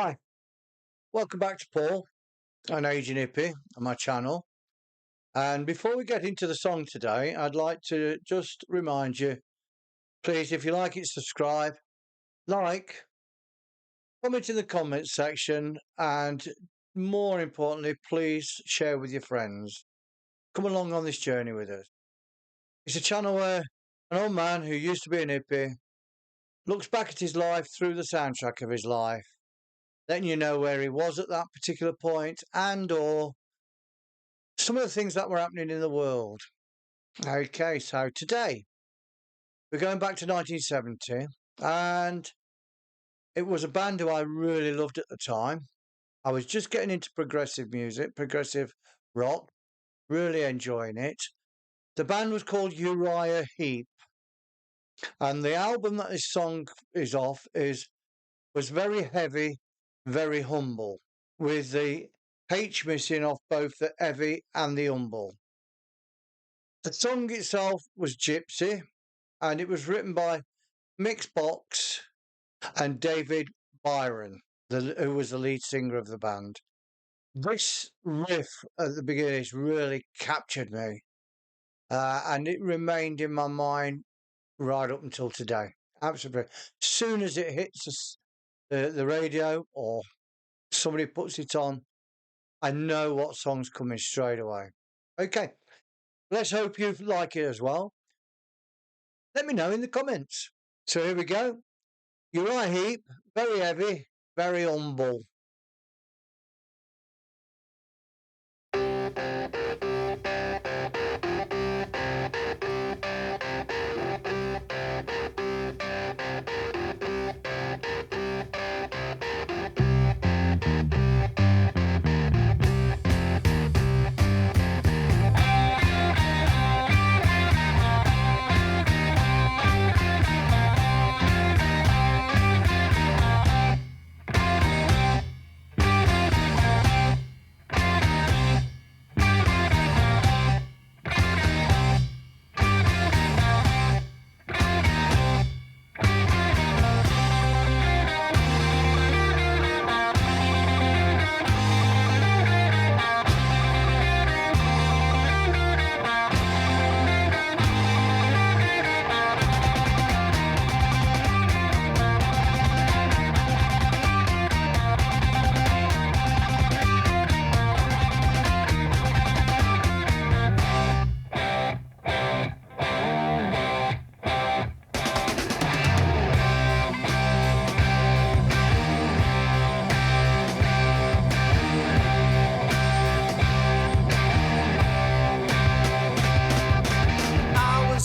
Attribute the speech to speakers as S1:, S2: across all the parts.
S1: Hi, welcome back to Paul, an aging hippie, on my channel. And before we get into the song today, I'd like to just remind you, please, if you like it, subscribe, like, comment in the comments section, and more importantly, please share with your friends. Come along on this journey with us. It's a channel where an old man who used to be an hippie looks back at his life through the soundtrack of his life, letting you know where he was at that particular point and or some of the things that were happening in the world. Okay, so today we're going back to 1970, and it was a band who I really loved at the time. I was just getting into progressive music, progressive rock, really enjoying it. The band was called Uriah Heep, and the album that this song is off was very heavy, very humble, with the H missing off both the heavy and the humble. The song itself was Gypsy, and it was written by Mick and David Byron, who was the lead singer of the band. This riff at the beginning really captured me, and it remained in my mind right up until today. Absolutely. As soon as it hits the radio or somebody puts it on, I know what song's coming straight away. Okay, let's hope you like it as well. Let me know in the comments. So here we go. Uriah Heep, very heavy, very humble.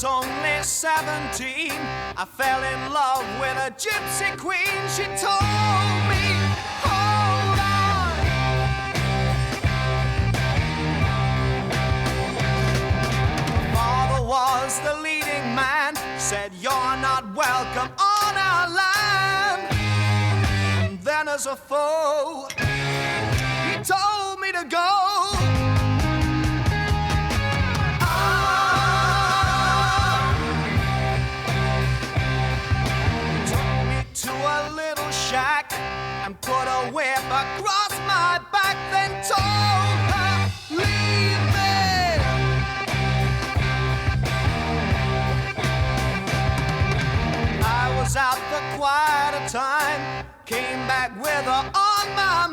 S2: Only 17, I fell in love with a gypsy queen. She told me, hold on. Father was the leading man, said you're not welcome on our land. And then as a foe, he told me to go. And put a whip across my back, then told her, leave me. I was out for quite a time, came back with her on my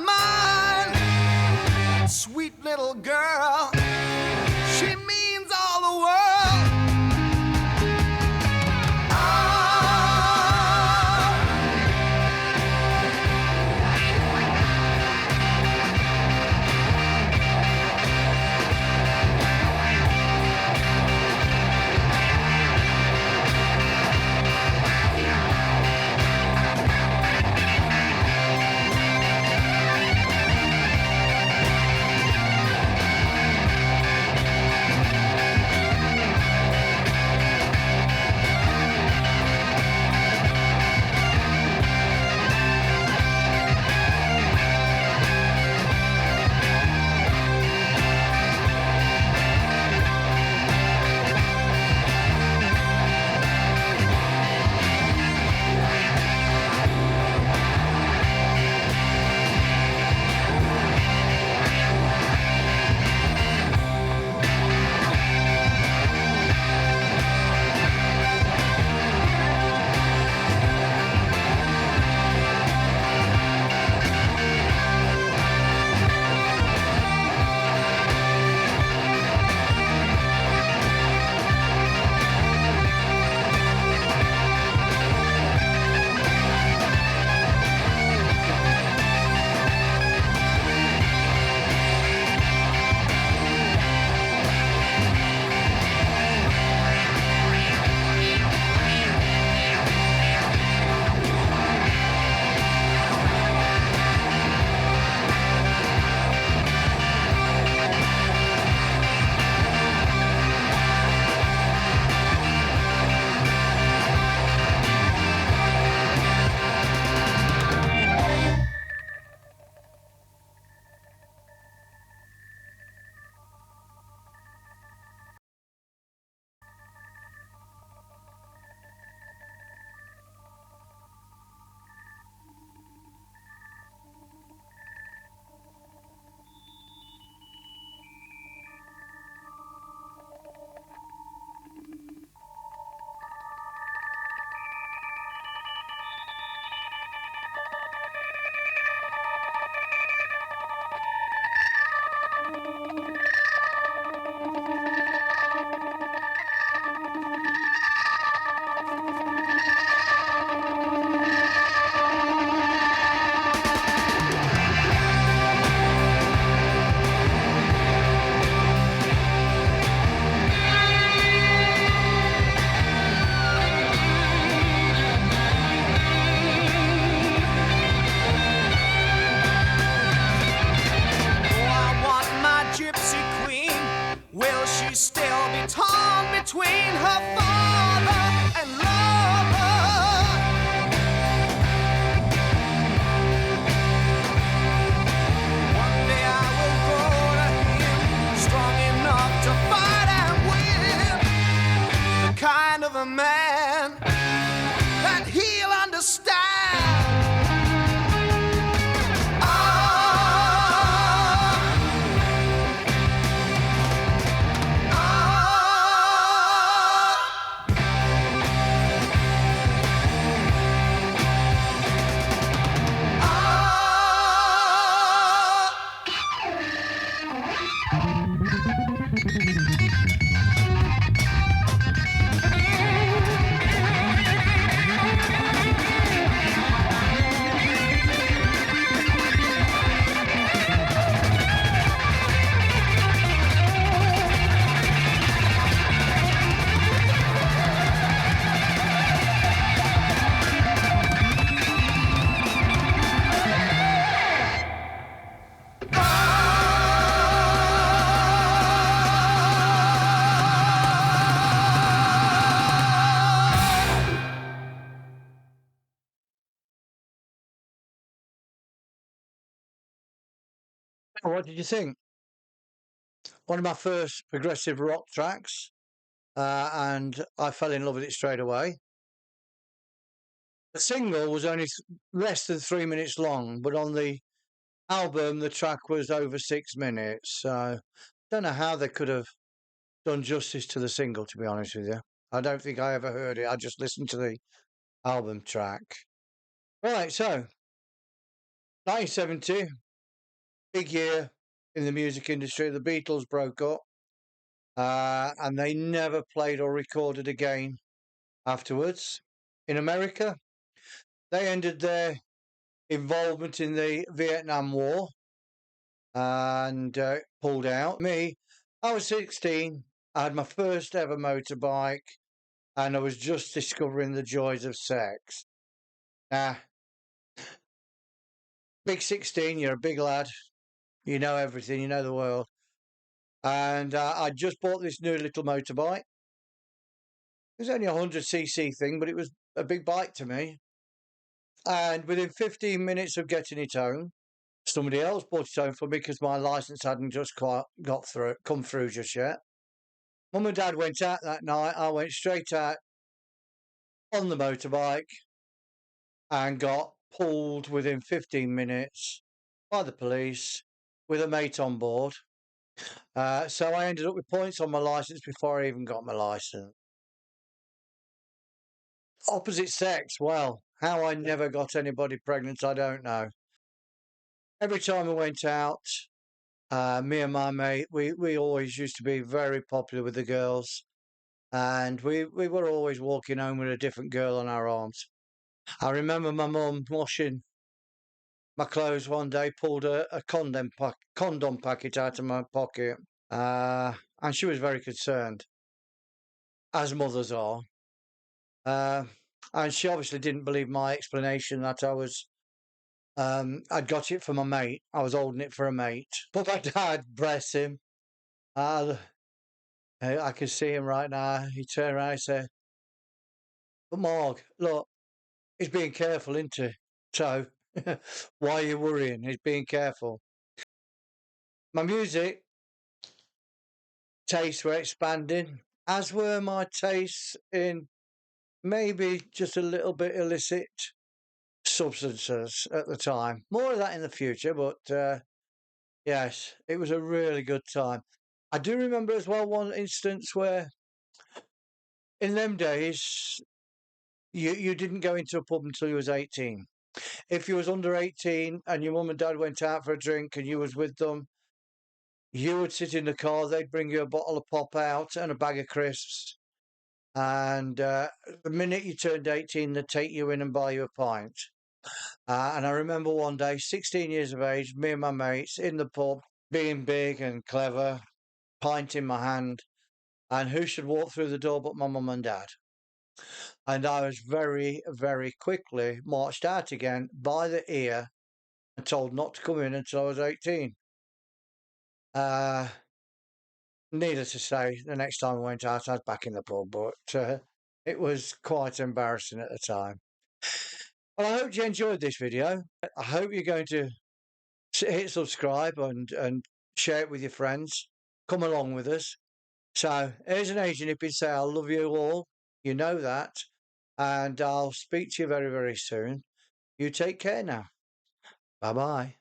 S2: mind. Sweet little girl, she means all the world.
S1: What did you think? One of my first progressive rock tracks, and I fell in love with it straight away. The single was only less than 3 minutes long, but on the album, the track was over 6 minutes. So I don't know how they could have done justice to the single, to be honest with you. I don't think I ever heard it. I just listened to the album track. Right, so 1970, big year in the music industry. The Beatles broke up, and they never played or recorded again afterwards. In America, they ended their involvement in the Vietnam War and pulled out. Me, I was 16. I had my first ever motorbike, and I was just discovering the joys of sex. Big 16, you're a big lad. You know everything, you know the world. And I just bought this new little motorbike. It was only a 100cc thing, but it was a big bike to me. And within 15 minutes of getting it home, somebody else bought it home for me because my license hadn't just quite come through just yet. Mum and Dad went out that night. I went straight out on the motorbike and got pulled within 15 minutes by the police with a mate on board. So I ended up with points on my license before I even got my license. Opposite sex, well, how I never got anybody pregnant, I don't know. Every time I went out, me and my mate, we always used to be very popular with the girls. And we were always walking home with a different girl on our arms. I remember my mum washing my clothes one day, pulled a condom packet out of my pocket. And she was very concerned, as mothers are. And she obviously didn't believe my explanation that I'd got it for my mate. I was holding it for a mate. But my dad, bless him, I can see him right now. He turned around and said, "But Marg, look, he's being careful, isn't he? So, why are you worrying? He's being careful." My music tastes were expanding, as were my tastes in maybe just a little bit illicit substances at the time. More of that in the future, but yes, it was a really good time. I do remember as well one instance where in them days you didn't go into a pub until you was 18. If you was under 18 and your mum and dad went out for a drink and you was with them, you would sit in the car, they'd bring you a bottle of pop out and a bag of crisps. And the minute you turned 18, they'd take you in and buy you a pint. And I remember one day, 16 years of age, me and my mates in the pub, being big and clever, pint in my hand. And who should walk through the door but my mum and dad? And I was very, very quickly marched out again by the ear and told not to come in until I was 18. Needless to say, the next time I went out, I was back in the pub, but it was quite embarrassing at the time. Well, I hope you enjoyed this video. I hope you're going to hit subscribe and share it with your friends. Come along with us. So, here's an agent who can say, I love you all. You know that. And I'll speak to you very, very soon. You take care now. Bye-bye.